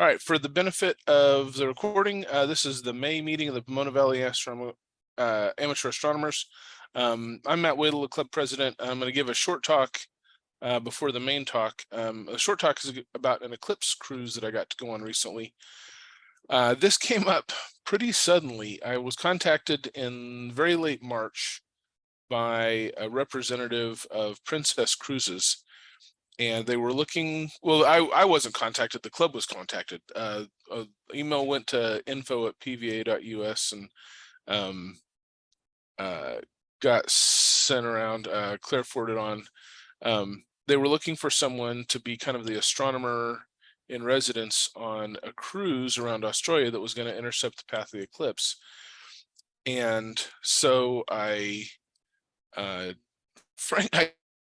All right, for the benefit of the recording, this is the May meeting of the Pomona Valley Amateur Astronomers. I'm Matt Wedel, the club president. I'm going to give a short talk before the main talk. A short talk is about an Eclipse cruise that I got to go on recently. This came up pretty suddenly. I was contacted in very late March by a representative of Princess Cruises. And they were looking, well, I wasn't contacted, the club was contacted. Email went to info@pva.us and got sent around, Claire forwarded on. They were looking for someone to be kind of the astronomer in residence on a cruise around Australia that was going to intercept the path of the eclipse. And so I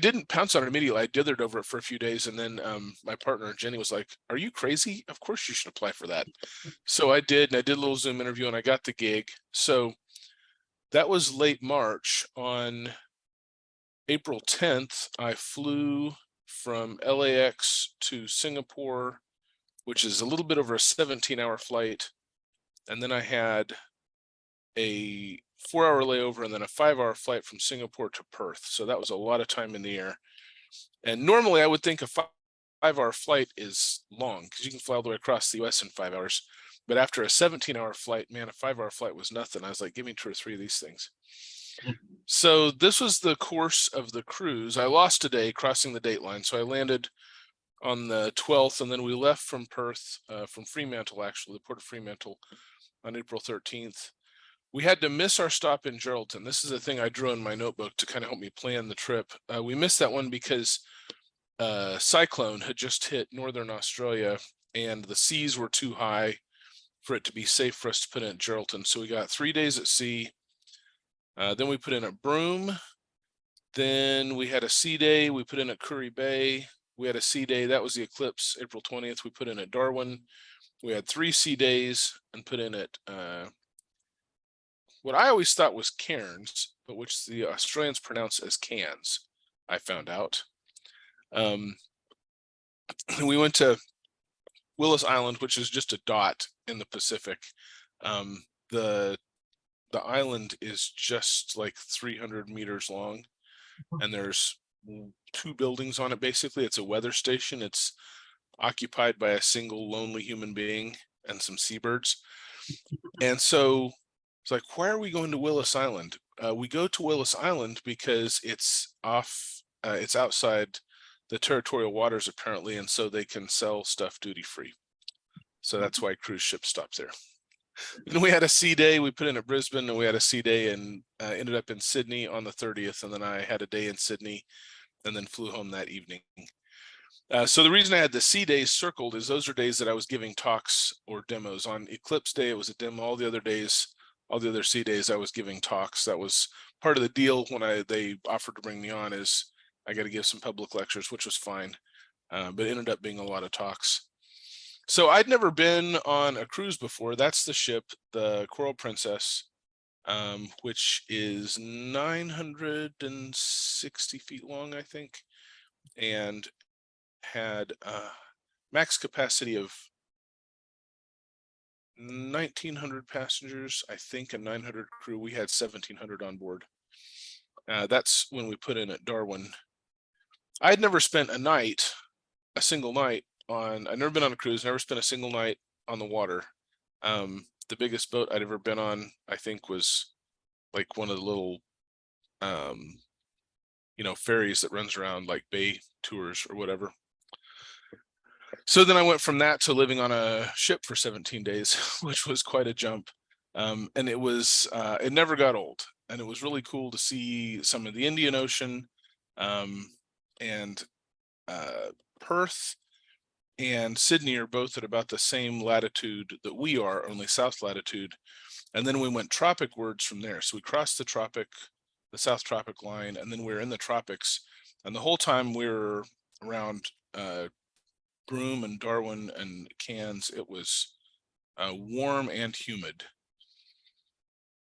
didn't pounce on it immediately. I dithered over it for a few days, and then my partner Jenny was like, "Are you crazy? Of course you should apply for that." So I did, and I did a little Zoom interview, and I got the gig. So that was late March. On April 10th, I flew from LAX to Singapore, which is a little bit over a 17-hour flight, and then I had a 4-hour layover and then a 5-hour flight from Singapore to Perth. So that was a lot of time in the air. And normally I would think a 5-hour flight is long because you can fly all the way across the US in 5 hours. But after a 17-hour flight, man, a 5-hour flight was nothing. I was like, give me 2 or 3 of these things. So this was the course of the cruise. I lost a day crossing the date line. So I landed on the 12th, and then we left from Perth, from Fremantle, actually, the port of Fremantle, on April 13th. We had to miss our stop in Geraldton. This is a thing I drew in my notebook to kind of help me plan the trip. We missed that one because a cyclone had just hit northern Australia and the seas were too high for it to be safe for us to put in at Geraldton. So we got 3 days at sea. Then we put in at Broome. Then we had a sea day. We put in at Curry Bay. We had a sea day. That was the eclipse, April 20th. We put in at Darwin. We had 3 sea days and put in at what I always thought was Cairns, but which the Australians pronounce as Cairns, I found out. We went to Willis Island, which is just a dot in the Pacific. The island is just like 300 meters long, and there's 2 buildings on it. Basically, it's a weather station. It's occupied by a single lonely human being and some seabirds. And so it's like, why are we going to Willis Island? We go to Willis Island because it's outside the territorial waters apparently, and so they can sell stuff duty free. So that's why cruise ships stop there. Then we had a sea day. We put in at Brisbane, and we had a sea day and ended up in Sydney on the 30th. And then I had a day in Sydney and then flew home that evening. So the reason I had the sea days circled is those are days that I was giving talks or demos. On Eclipse Day, it was a demo. All the other days, all the other sea days, I was giving talks. That was part of the deal when they offered to bring me on, is I got to give some public lectures, which was fine, but it ended up being a lot of talks. So I'd never been on a cruise before. That's the ship, the Coral Princess, which is 960 feet long, I think, and had max capacity of 1,900 passengers, I think, and 900 crew. We had 1,700 on board. That's when we put in at Darwin. I'd never spent a single night on, I'd never been on a cruise, never spent a single night on the water. The biggest boat I'd ever been on, I think, was like one of the little, ferries that runs around, like bay tours or whatever. So then I went from that to living on a ship for 17 days, which was quite a jump. And it never got old. And it was really cool to see some of the Indian Ocean, and Perth and Sydney are both at about the same latitude that we are, only south latitude. And then we went tropicwards from there. So we crossed the South Tropic line, and then we were in the tropics. And the whole time we were around Broome and Darwin and Cairns, it was warm and humid.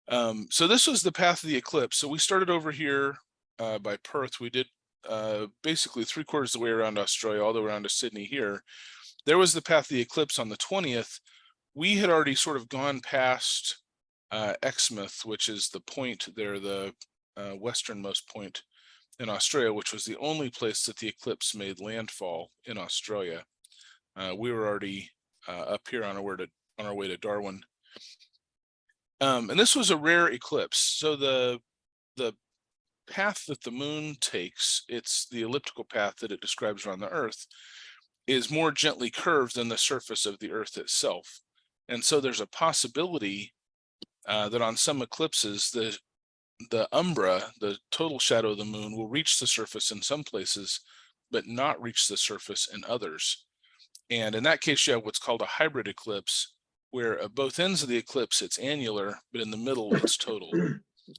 So this was the path of the eclipse. So we started over here by Perth. We did basically 3/4 of the way around Australia, all the way around to Sydney here. there was the path of the eclipse on the 20th. We had already sort of gone past Exmouth, which is the point there, the westernmost point in Australia, which was the only place that the eclipse made landfall in Australia. We were already up here on our way to Darwin. And this was a rare eclipse. So the path that the moon takes, it's the elliptical path that it describes around the Earth, is more gently curved than the surface of the Earth itself. And so there's a possibility that on some eclipses, the umbra, the total shadow of the moon, will reach the surface in some places, but not reach the surface in others. And in that case, you have what's called a hybrid eclipse, where at both ends of the eclipse, it's annular, but in the middle, it's total.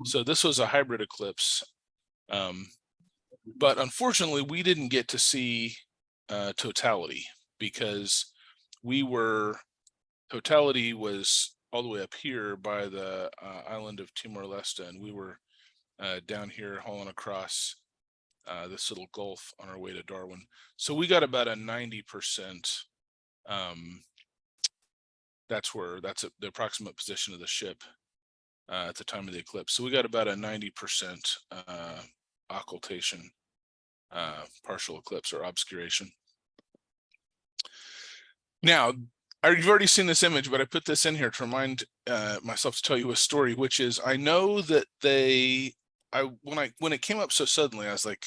So this was a hybrid eclipse. But unfortunately, we didn't get to see totality, because totality was all the way up here by the island of Timor-Leste, and we were down here hauling across this little gulf on our way to Darwin. So we got about a 90%. That's the approximate position of the ship at the time of the eclipse. So we got about a 90% occultation, partial eclipse or obscuration. Now, you've already seen this image, but I put this in here to remind myself to tell you a story, which is, I know that when it came up so suddenly, I was like,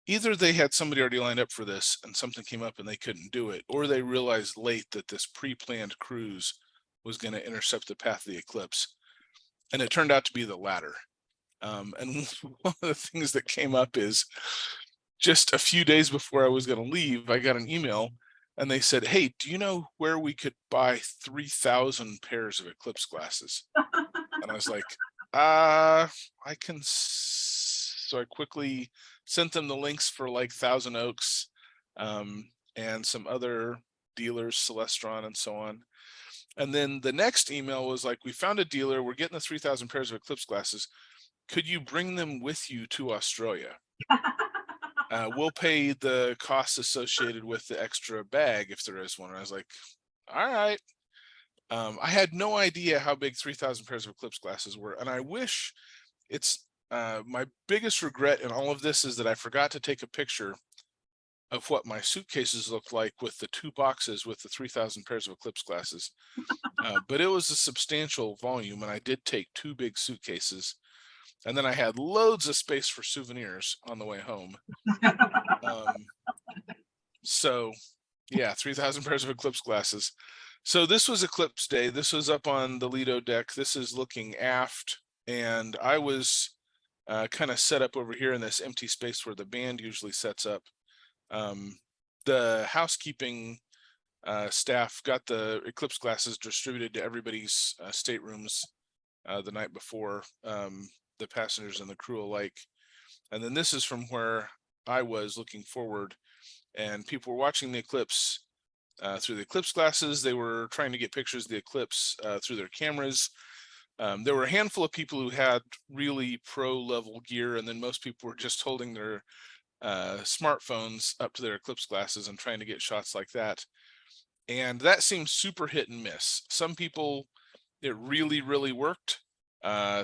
either they had somebody already lined up for this and something came up and they couldn't do it, or they realized late that this pre-planned cruise was going to intercept the path of the eclipse. And it turned out to be the latter. And one of the things that came up is, just a few days before I was going to leave, I got an email and they said, "Hey, do you know where we could buy 3,000 pairs of eclipse glasses?" And I was like, I can. So I quickly sent them the links for like Thousand Oaks and some other dealers, Celestron and so on. And then the next email was like, "We found a dealer. We're getting the 3,000 pairs of eclipse glasses. Could you bring them with you to Australia? We'll pay the costs associated with the extra bag if there is one." And I was like, all right. I had no idea how big 3,000 pairs of eclipse glasses were. And I wish my biggest regret in all of this is that I forgot to take a picture of what my suitcases looked like with the 2 boxes with the 3,000 pairs of eclipse glasses. But it was a substantial volume, and I did take 2 big suitcases. And then I had loads of space for souvenirs on the way home. So yeah, 3,000 pairs of eclipse glasses. So this was eclipse day. This was up on the Lido deck. This is looking aft. And I was kind of set up over here in this empty space where the band usually sets up. The housekeeping staff got the eclipse glasses distributed to everybody's staterooms the night before, the passengers and the crew alike. And then this is from where I was looking forward, and people were watching the eclipse through the eclipse glasses. They were trying to get pictures of the eclipse through their cameras. There were a handful of people who had really pro level gear, and then most people were just holding their smartphones up to their eclipse glasses and trying to get shots like that. And that seems super hit and miss. Some people, it really, really worked.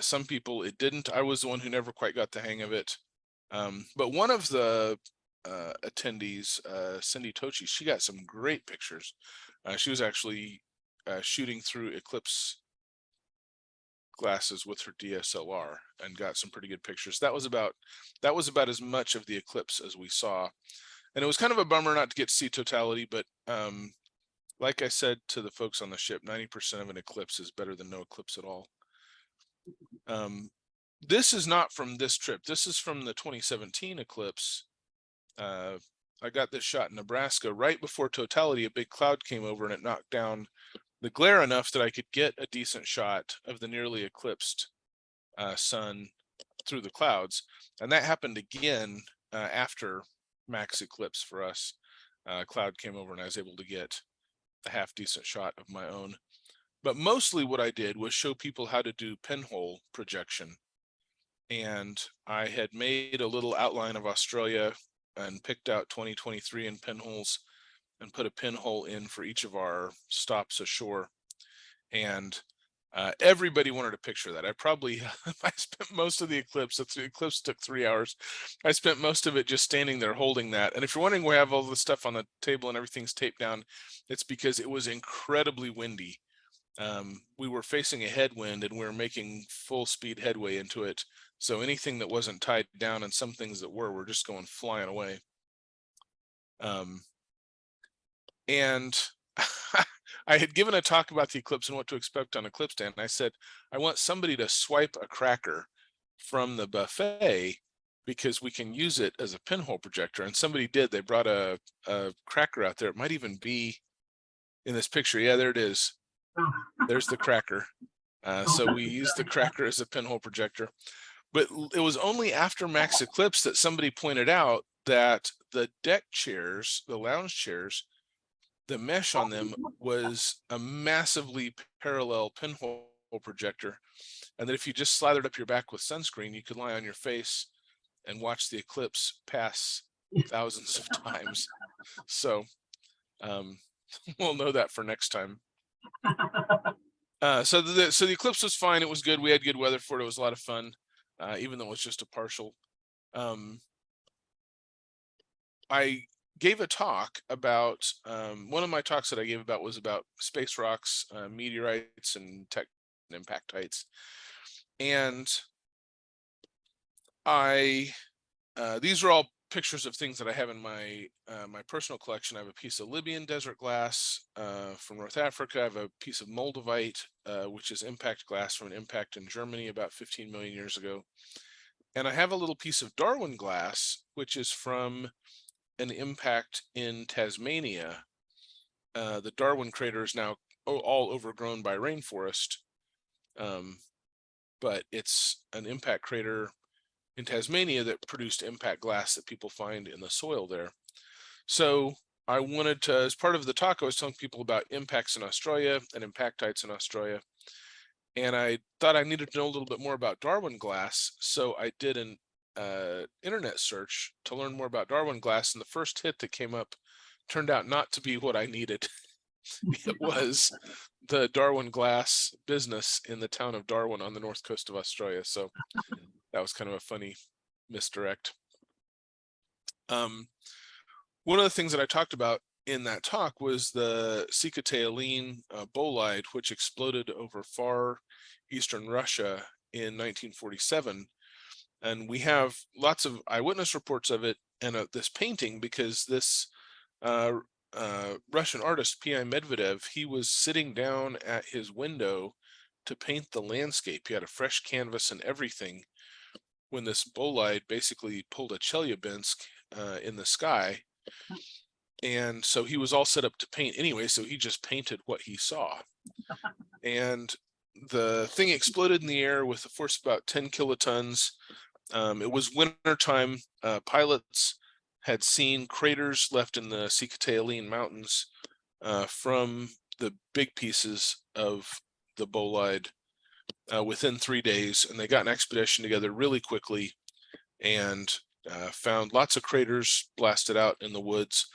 Some people it didn't. I was the one who never quite got the hang of it. But one of the attendees, Cindy Tochi, she got some great pictures. She was actually shooting through eclipse glasses with her DSLR and got some pretty good pictures. That was about as much of the eclipse as we saw. And it was kind of a bummer not to get to see totality, but like I said to the folks on the ship, 90% of an eclipse is better than no eclipse at all. This is not from this trip. This is from the 2017 eclipse. I got this shot in Nebraska right before totality. A big cloud came over and it knocked down the glare enough that I could get a decent shot of the nearly eclipsed sun through the clouds. And that happened again after max eclipse for us. Cloud came over and I was able to get a half decent shot of my own. But mostly what I did was show people how to do pinhole projection. And I had made a little outline of Australia and picked out 2023 in pinholes and put a pinhole in for each of our stops ashore. And everybody wanted a picture of that. I spent most of the eclipse. The eclipse took 3 hours. I spent most of it just standing there holding that. And if you're wondering why I have all the stuff on the table and everything's taped down, it's because it was incredibly windy. We were facing a headwind and we were making full speed headway into it. So anything that wasn't tied down and some things that were just going flying away. And I had given a talk about the eclipse and what to expect on Eclipse Day. And I said, I want somebody to swipe a cracker from the buffet because we can use it as a pinhole projector. And somebody did. They brought a cracker out there. It might even be in this picture. Yeah, there it is. There's the cracker. So we used the cracker as a pinhole projector. But it was only after Max Eclipse that somebody pointed out that the deck chairs, the lounge chairs, the mesh on them was a massively parallel pinhole projector. And that if you just slathered up your back with sunscreen, you could lie on your face and watch the eclipse pass thousands of times. So we'll know that for next time. So the eclipse was fine. It was good. We had good weather for it. It was a lot of fun, even though it was just a partial. I gave a talk about, one of my talks that I gave about was about space rocks, meteorites, and impactites. And these are all pictures of things that I have in my my personal collection. I have a piece of Libyan desert glass from North Africa. I have a piece of Moldavite, which is impact glass from an impact in Germany about 15 million years ago. And I have a little piece of Darwin glass, which is from an impact in Tasmania. The Darwin crater is now all overgrown by rainforest, but it's an impact crater in Tasmania that produced impact glass that people find in the soil there. So I wanted to, as part of the talk, I was telling people about impacts in Australia and impactites in Australia. And I thought I needed to know a little bit more about Darwin glass. So I did an internet search to learn more about Darwin glass. And the first hit that came up turned out not to be what I needed. It was the Darwin glass business in the town of Darwin on the north coast of Australia. So that was kind of a funny misdirect. One of the things that I talked about in that talk was the Cicatealine bolide, which exploded over far eastern Russia in 1947. And we have lots of eyewitness reports of it and this painting because this Russian artist, P.I. Medvedev, he was sitting down at his window to paint the landscape. He had a fresh canvas and everything when this bolide basically pulled a Chelyabinsk in the sky. And so he was all set up to paint anyway, so he just painted what he saw. And the thing exploded in the air with a force of about 10 kilotons. It was winter time. Pilots had seen craters left in the Cicatealine Mountains from the big pieces of the bolide within 3 days, and they got an expedition together really quickly and found lots of craters blasted out in the woods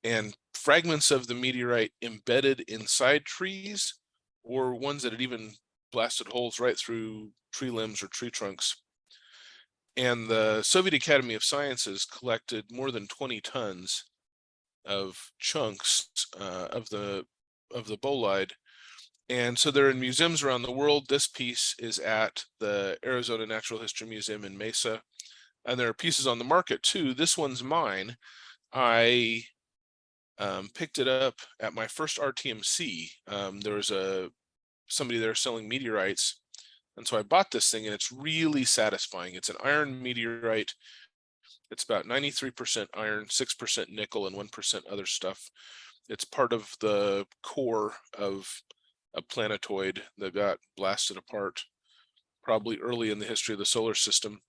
and fragments of the meteorite embedded inside trees, or ones that had even blasted holes right through tree limbs or tree trunks. And the Soviet Academy of Sciences collected more than 20 tons of chunks of the bolide. And so they're in museums around the world. This piece is at the Arizona Natural History Museum in Mesa. And there are pieces on the market too. This one's mine. I picked it up at my first RTMC. There was somebody there selling meteorites. And so I bought this thing, and it's really satisfying. It's an iron meteorite. It's about 93% iron, 6% nickel, and 1% other stuff. It's part of the core of a planetoid that got blasted apart probably early in the history of the solar system.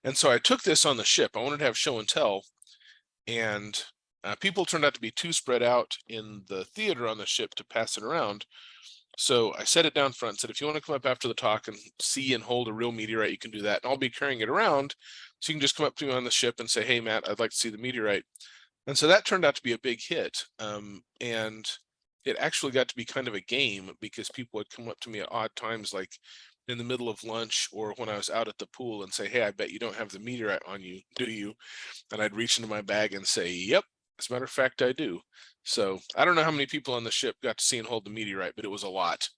And so I took this on the ship. I wanted to have show and tell, and people turned out to be too spread out in the theater on the ship to pass it around. So I set it down front and said, if you want to come up after the talk and see and hold a real meteorite, you can do that. And I'll be carrying it around. So you can just come up to me on the ship and say, hey, Matt, I'd like to see the meteorite. And so that turned out to be a big hit. And it actually got to be kind of a game, because people would come up to me at odd times, like in the middle of lunch or when I was out at the pool, and say, "Hey, I bet you don't have the meteorite on you, do you?" And I'd reach into my bag and say, "Yep, as a matter of fact, I do." So I don't know how many people on the ship got to see and hold the meteorite, but it was a lot.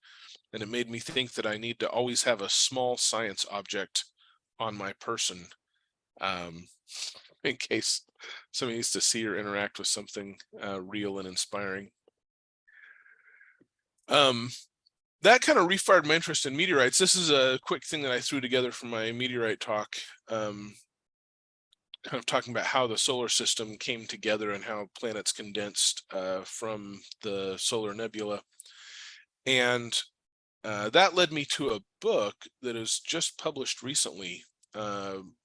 And it made me think that I need to always have a small science object on my person, um, in case somebody needs to see or interact with something real and inspiring. That kind of refired my interest in meteorites. This is a quick thing that I threw together for my meteorite talk, kind of talking about how the solar system came together and how planets condensed from the solar nebula. And that led me to a book that is just published recently,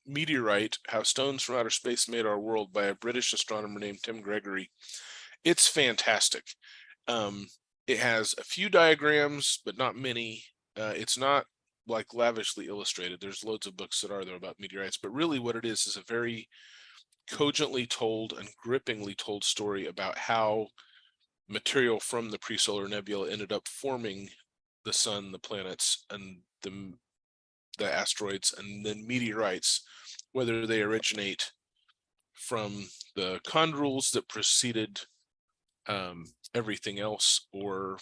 Meteorite: How Stones from Outer Space Made Our World, by a British astronomer named Tim Gregory. It's fantastic. It has a few diagrams, but not many. It's not like lavishly illustrated. There's loads of books that are there about meteorites, but really what it is a very cogently told and grippingly told story about how material from the pre-solar nebula ended up forming the sun, the planets, and the asteroids, and then meteorites, whether they originate from the chondrules that preceded everything else, or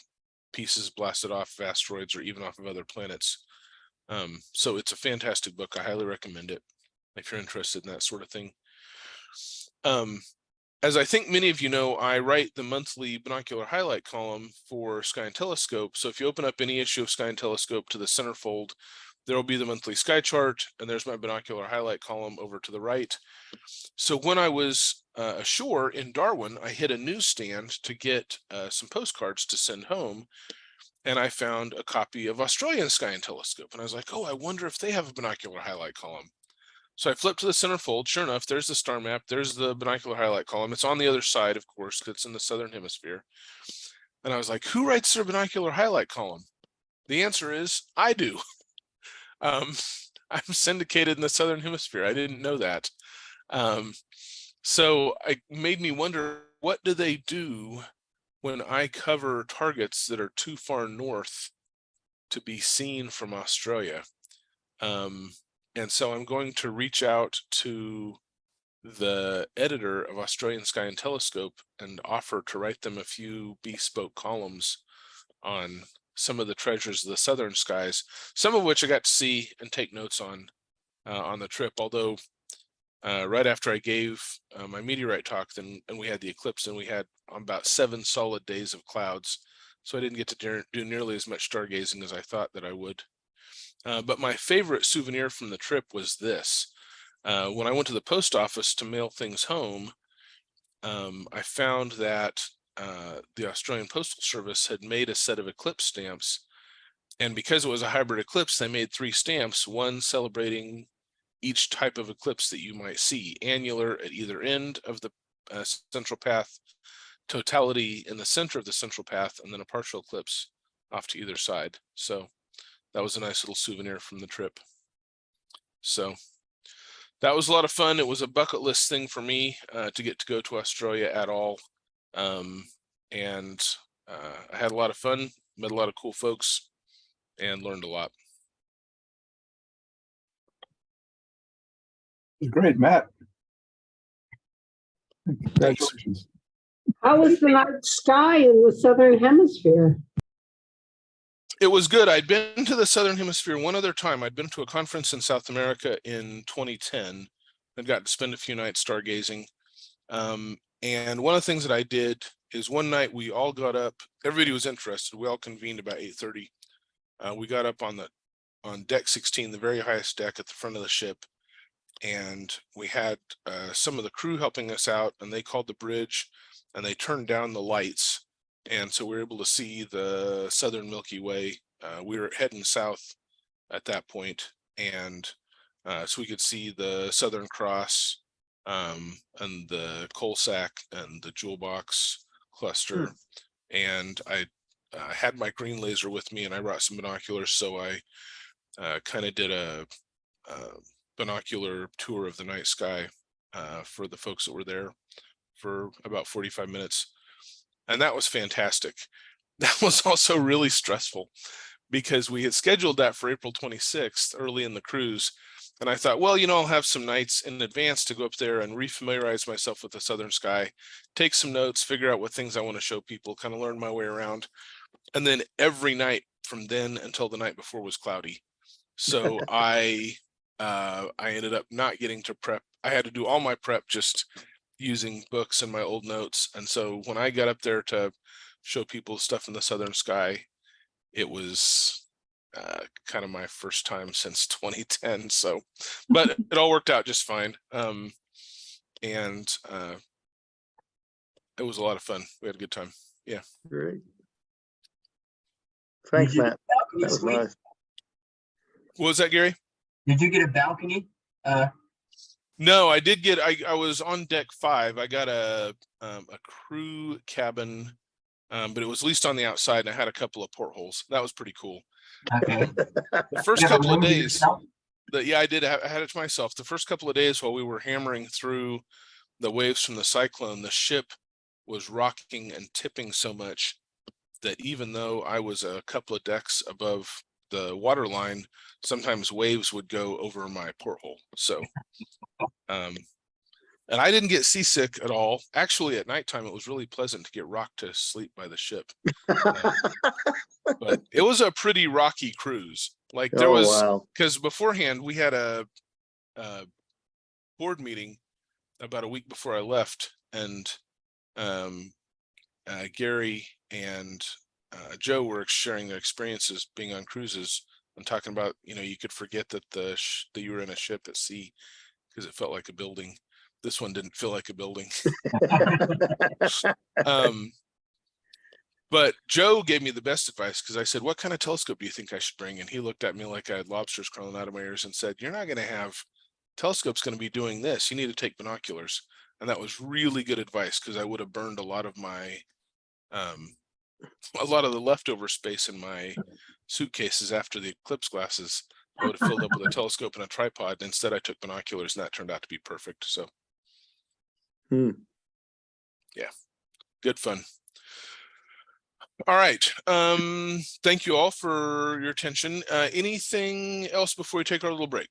pieces blasted off of asteroids or even off of other planets. So it's a fantastic book. I highly recommend it if you're interested in that sort of thing. As I think many of you know, I write the monthly binocular highlight column for Sky and Telescope. So if you open up any issue of Sky and Telescope to the centerfold, there will be the monthly sky chart, and there's my binocular highlight column over to the right. So when I was ashore in Darwin, I hit a newsstand to get some postcards to send home, and I found a copy of Australian Sky and Telescope, and I was like, oh, I wonder if they have a binocular highlight column. So I flipped to the centerfold. Sure enough, there's the star map. There's the binocular highlight column. It's on the other side, of course, because it's in the southern hemisphere. And I was like, who writes their binocular highlight column? The answer is I do. I'm syndicated in the southern hemisphere. I didn't know that. So it made me wonder, what do they do when I cover targets that are too far north to be seen from Australia? And so I'm going to reach out to the editor of Australian Sky and Telescope and offer to write them a few bespoke columns on some of the treasures of the southern skies, some of which I got to see and take notes on the trip. Although right after I gave my meteorite talk, and we had the eclipse, and we had about 7 solid days of clouds, so I didn't get to do nearly as much stargazing as I thought that I would. But my favorite souvenir from the trip was this. When I went to the post office to mail things home, I found that the Australian Postal Service had made a set of eclipse stamps. And because it was a hybrid eclipse, they made 3 stamps, one celebrating each type of eclipse that you might see: annular at either end of the central path, totality in the center of the central path, and then a partial eclipse off to either side. So that was a nice little souvenir from the trip. So that was a lot of fun. It was a bucket list thing for me to get to go to Australia at all. And I had a lot of fun, met a lot of cool folks, and learned a lot. Great, Matt. Congratulations. How was the night sky in the southern hemisphere? It was good. I'd been to the southern hemisphere one other time. I'd been to a conference in South America in 2010 and got to spend a few nights stargazing. And one of the things that I did is one night we all got up. Everybody was interested. We all convened about 8:30. We got up on deck 16, the very highest deck at the front of the ship, and we had some of the crew helping us out, and they called the bridge and they turned down the lights, and so we were able to see the southern Milky Way. We were heading south at that point, and so we could see the Southern Cross, and the coal sack and the jewel box cluster. And I had my green laser with me, and I brought some binoculars, so I kind of did a binocular tour of the night sky for the folks that were there. for about 45 minutes. And that was fantastic. That was also really stressful because we had scheduled that for April 26th early in the cruise. And I thought, well, I'll have some nights in advance to go up there and refamiliarize myself with the southern sky, take some notes, figure out what things I want to show people, kind of learn my way around. And then every night from then until the night before was cloudy. So I ended up not getting to prep. I had to do all my prep just using books and my old notes. And so when I got up there to show people stuff in the southern sky, it was kind of my first time since 2010. So, but it all worked out just fine. And it was a lot of fun. We had a good time. Yeah. Great. Thanks, Matt. That was nice. What was that, Gary? Did you get a balcony? No, I did get, I was on deck 5. I got a crew cabin, but it was leased on the outside and I had a couple of portholes. That was pretty cool. Okay. The first You have a couple of room to days, yourself? yeah, I did. I had it to myself. The first couple of days while we were hammering through the waves from the cyclone, the ship was rocking and tipping so much that even though I was a couple of decks above the water line, sometimes waves would go over my porthole. So, and I didn't get seasick at all. Actually, at nighttime, it was really pleasant to get rocked to sleep by the ship. But it was a pretty rocky cruise. Like there was, because beforehand we had a board meeting about a week before I left, and Gary and Joe were sharing their experiences being on cruises and talking about, you could forget that that you were in a ship at sea because it felt like a building. This one didn't feel like a building. But Joe gave me the best advice because I said, what kind of telescope do you think I should bring? And he looked at me like I had lobsters crawling out of my ears and said, you're not going to have telescopes going to be doing this. You need to take binoculars. And that was really good advice because I would have burned a lot of my, a lot of the leftover space in my suitcases after the Eclipse glasses. I would have filled up with a telescope and a tripod. And instead I took binoculars and that turned out to be perfect. So yeah, good fun. All right. Thank you all for your attention. Anything else before we take our little break?